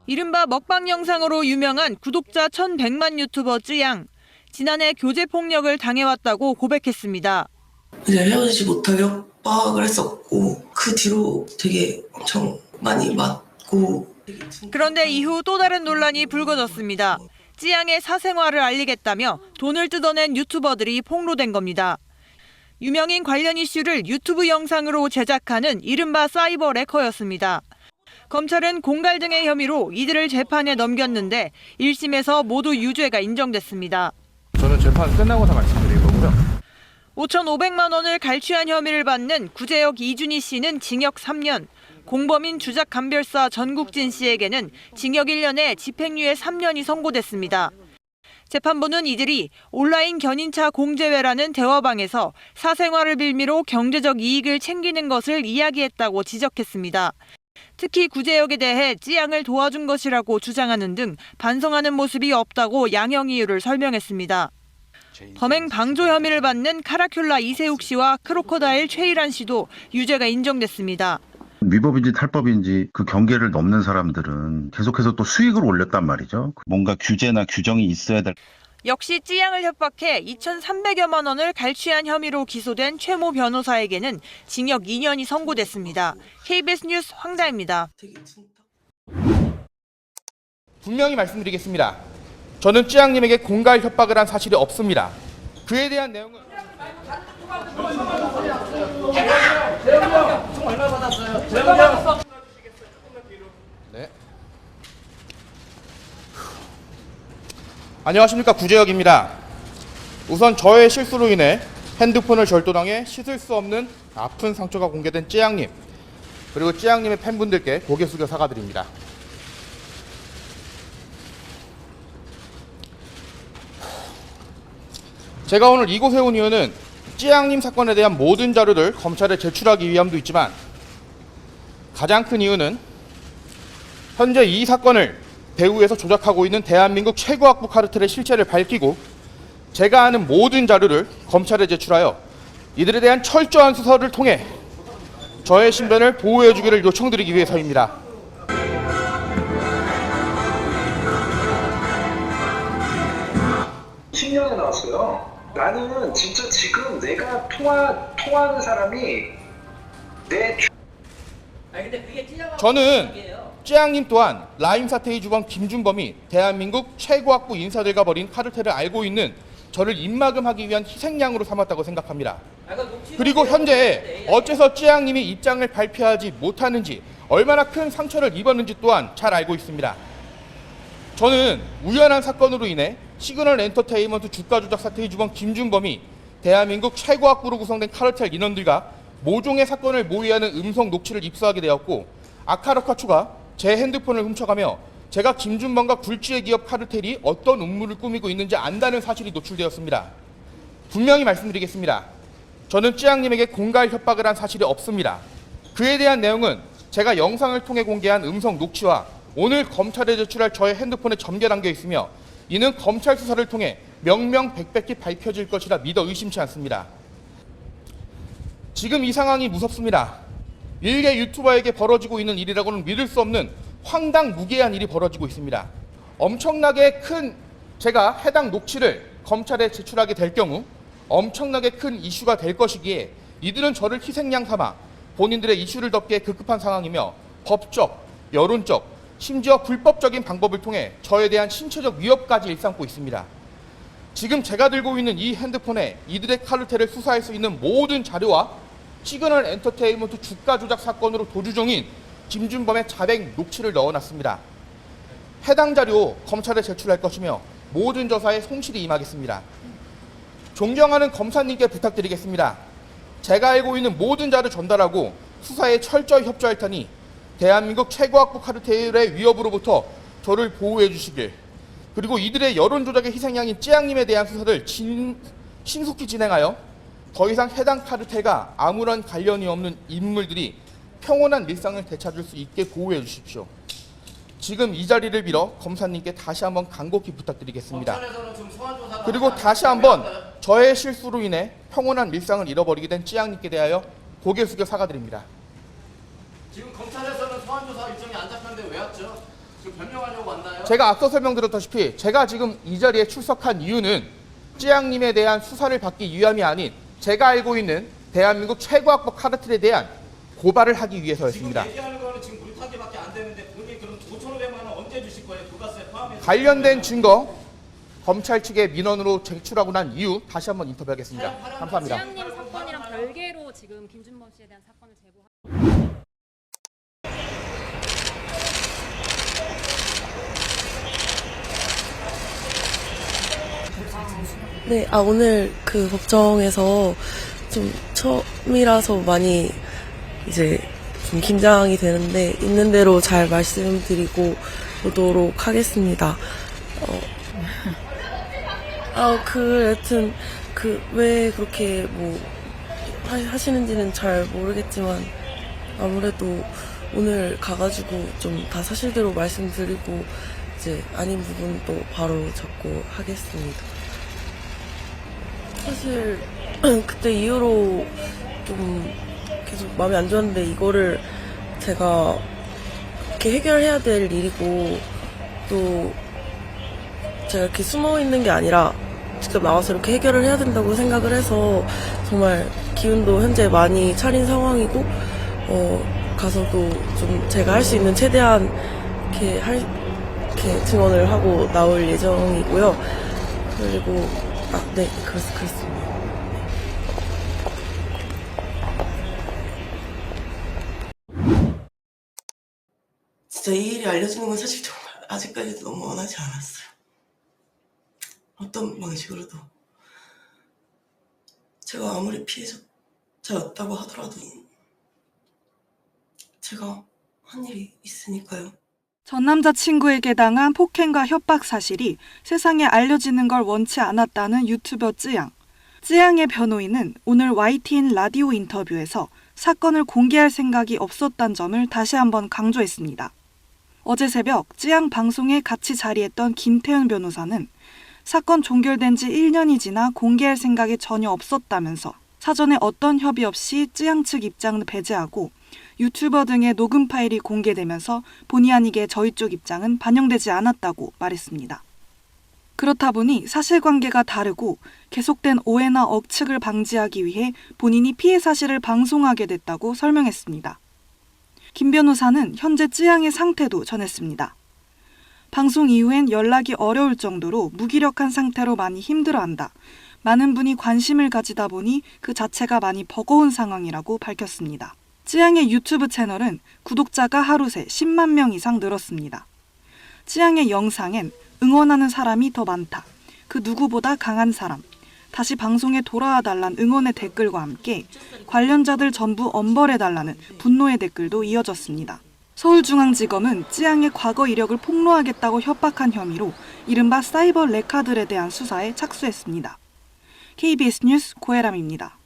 이른바 먹방 영상으로 유명한 구독자 1,100만 유튜버 쯔양. 지난해 교제 폭력을 당해왔다고 고백했습니다. 이제 헤어지지 못하게 협박을 했었고 그 뒤로 되게 엄청 많이 맞고. 그런데 이후 또 다른 논란이 불거졌습니다. 쯔양의 사생활을 알리겠다며 돈을 뜯어낸 유튜버들이 폭로된 겁니다. 유명인 관련 이슈를 유튜브 영상으로 제작하는 이른바 사이버 레커였습니다. 검찰은 공갈 등의 혐의로 이들을 재판에 넘겼는데 1심에서 모두 유죄가 인정됐습니다. 저는 재판 끝나고 다 말씀드릴 거고요. 5,500만 원을 갈취한 혐의를 받는 구제역 이준희 씨는 징역 3년, 공범인 주작 감별사 전국진 씨에게는 징역 1년에 집행유예 3년이 선고됐습니다. 재판부는 이들이 온라인 견인차 공제회라는 대화방에서 사생활을 빌미로 경제적 이익을 챙기는 것을 이야기했다고 지적했습니다. 특히 구제역에 대해 쯔양을 도와준 것이라고 주장하는 등 반성하는 모습이 없다고 양형 이유를 설명했습니다. 범행 방조 혐의를 받는 카라큘라 이세욱 씨와 크로커다일 최일한 씨도 유죄가 인정됐습니다. 위법인지 탈법인지 그 경계를 넘는 사람들은 계속해서 또 수익을 올렸단 말이죠. 뭔가 규제나 규정이 있어야 될. 역시 쯔양을 협박해 2,300여만 원을 갈취한 혐의로 기소된 최모 변호사에게는 징역 2년이 선고됐습니다. KBS 뉴스 황다입니다. 분명히 말씀드리겠습니다. 저는 쯔양님에게 공갈 협박을 한 사실이 없습니다. 그에 대한 내용은 얼마 받았어요? 네. 안녕하십니까, 구제역입니다. 우선 저의 실수로 인해 핸드폰을 절도당해 씻을 수 없는 아픈 상처가 공개된 쯔양님, 그리고 쯔양님의 팬분들께 고개 숙여 사과드립니다. 제가 오늘 이곳에 온 이유는 쯔양님 사건에 대한 모든 자료를 검찰에 제출하기 위함도 있지만 가장 큰 이유는 현재 이 사건을 배후에서 조작하고 있는 대한민국 최고 악부 카르텔의 실체를 밝히고 제가 아는 모든 자료를 검찰에 제출하여 이들에 대한 철저한 수사를 통해 저의 신변을 보호해 주기를 요청드리기 위해서입니다. 신년에 나왔어요. 나는 진짜 지금 내가 통화하는 사람이 내 저는 쯔양님 또한 라임 사태의 주범 김준범이 대한민국 최고 악부 인사들과 벌인 카르텔을 알고 있는 저를 입막음하기 위한 희생양으로 삼았다고 생각합니다. 그리고 현재 어째서 쯔양님이 입장을 발표하지 못하는지, 얼마나 큰 상처를 입었는지 또한 잘 알고 있습니다. 저는 우연한 사건으로 인해 시그널 엔터테인먼트 주가 조작 사태의 주범 김준범이 대한민국 최고 악부로 구성된 카르텔 인원들과 모종의 사건을 모의하는 음성 녹취를 입수하게 되었고, 아카르카추가 제 핸드폰을 훔쳐가며 제가 김준범과 굴지의 기업 카르텔이 어떤 음모를 꾸미고 있는지 안다는 사실이 노출되었습니다. 분명히 말씀드리겠습니다. 저는 쯔양님에게 공갈 협박을 한 사실이 없습니다. 그에 대한 내용은 제가 영상을 통해 공개한 음성 녹취와 오늘 검찰에 제출할 저의 핸드폰에 전개 담겨 있으며 이는 검찰 수사를 통해 명명백백히 밝혀질 것이라 믿어 의심치 않습니다. 지금 이 상황이 무섭습니다. 일개 유튜버에게 벌어지고 있는 일이라고는 믿을 수 없는 황당무계한 일이 벌어지고 있습니다. 엄청나게 큰 제가 해당 녹취를 검찰에 제출하게 될 경우 엄청나게 큰 이슈가 될 것이기에 이들은 저를 희생양 삼아 본인들의 이슈를 덮기에 급급한 상황이며 법적, 여론적, 심지어 불법적인 방법을 통해 저에 대한 신체적 위협까지 일삼고 있습니다. 지금 제가 들고 있는 이 핸드폰에 이들의 카르텔을 수사할 수 있는 모든 자료와 시그널 엔터테인먼트 주가 조작 사건으로 도주 중인 김준범의 자백 녹취를 넣어놨습니다. 해당 자료 검찰에 제출할 것이며 모든 조사에 성실히 임하겠습니다. 존경하는 검사님께 부탁드리겠습니다. 제가 알고 있는 모든 자료 전달하고 수사에 철저히 협조할 테니 대한민국 최고 악부 카르텔의 위협으로부터 저를 보호해 주시길, 그리고 이들의 여론 조작의 희생양인 쯔양님에 대한 수사를 신속히 진행하여 더 이상 해당 카르텔과 아무런 관련이 없는 인물들이 평온한 일상을 되찾을 수 있게 보호해 주십시오. 지금 이 자리를 빌어 검사님께 다시 한번 간곡히 부탁드리겠습니다. 그리고 다시 한번 저의 실수로 인해 평온한 일상을 잃어버리게 된 쯔양님께 대하여 고개 숙여 사과드립니다. 지금 검찰에서는 소환조사 일정이 안 잡혔는데 왜 왔죠? 제가 앞서 설명드렸다시피 제가 지금 이 자리에 출석한 이유는 찌양님에 대한 수사를 받기 위함이 아닌 제가 알고 있는 대한민국 최고학법 카르텔에 대한 고발을 하기 위해서였습니다. 지금 얘기하는 거는 지금 물타기밖에 안 되는데 본인이 그럼 5,500만 원 언제 주실 거예요? 부가세 포함해서. 관련된 증거 검찰 측의 민원으로 제출하고 난 이후 다시 한번 인터뷰하겠습니다. 감사합니다. 찌양님 사건이랑 별개로 지금 김준범 씨에 대한 사건을 제보한. 네, 오늘 그 법정에서 좀 처음이라서 많이 이제 좀 긴장이 되는데 있는 대로 잘 말씀드리고 오도록 하겠습니다. 여튼 왜 그렇게 뭐 하시는지는 잘 모르겠지만 아무래도 오늘 가가지고 좀 다 사실대로 말씀드리고 이제 아닌 부분도 바로 잡고 하겠습니다. 사실 그때 이후로 좀 계속 마음이 안 좋았는데 이거를 제가 이렇게 해결해야 될 일이고 또 제가 이렇게 숨어 있는 게 아니라 직접 나와서 이렇게 해결을 해야 된다고 생각을 해서 정말 기운도 현재 많이 차린 상황이고 가서도 좀 제가 할 수 있는 최대한 이렇게 증언을 하고 나올 예정이고요. 그리고 네, 그렇습니다. 진짜 이 일이 알려지는 건 사실 정말 아직까지도 너무 원하지 않았어요. 어떤 방식으로도. 제가 아무리 피해자였다고 하더라도 제가 한 일이 있으니까요. 전 남자친구에게 당한 폭행과 협박 사실이 세상에 알려지는 걸 원치 않았다는 유튜버 쯔양. 쯔양의 변호인은 오늘 YTN 라디오 인터뷰에서 사건을 공개할 생각이 없었다는 점을 다시 한번 강조했습니다. 어제 새벽 쯔양 방송에 같이 자리했던 김태현 변호사는 사건 종결된 지 1년이 지나 공개할 생각이 전혀 없었다면서 사전에 어떤 협의 없이 쯔양 측 입장을 배제하고 유튜버 등의 녹음 파일이 공개되면서 본의 아니게 저희 쪽 입장은 반영되지 않았다고 말했습니다. 그렇다 보니 사실관계가 다르고 계속된 오해나 억측을 방지하기 위해 본인이 피해 사실을 방송하게 됐다고 설명했습니다. 김 변호사는 현재 쯔양의 상태도 전했습니다. 방송 이후엔 연락이 어려울 정도로 무기력한 상태로 많이 힘들어한다. 많은 분이 관심을 가지다 보니 그 자체가 많이 버거운 상황이라고 밝혔습니다. 쯔양의 유튜브 채널은 구독자가 하루 새 10만 명 이상 늘었습니다. 쯔양의 영상엔 응원하는 사람이 더 많다. 그 누구보다 강한 사람. 다시 방송에 돌아와 달란 응원의 댓글과 함께 관련자들 전부 엄벌해달라는 분노의 댓글도 이어졌습니다. 서울중앙지검은 쯔양의 과거 이력을 폭로하겠다고 협박한 혐의로 이른바 사이버 레카들에 대한 수사에 착수했습니다. KBS 뉴스 고혜람입니다.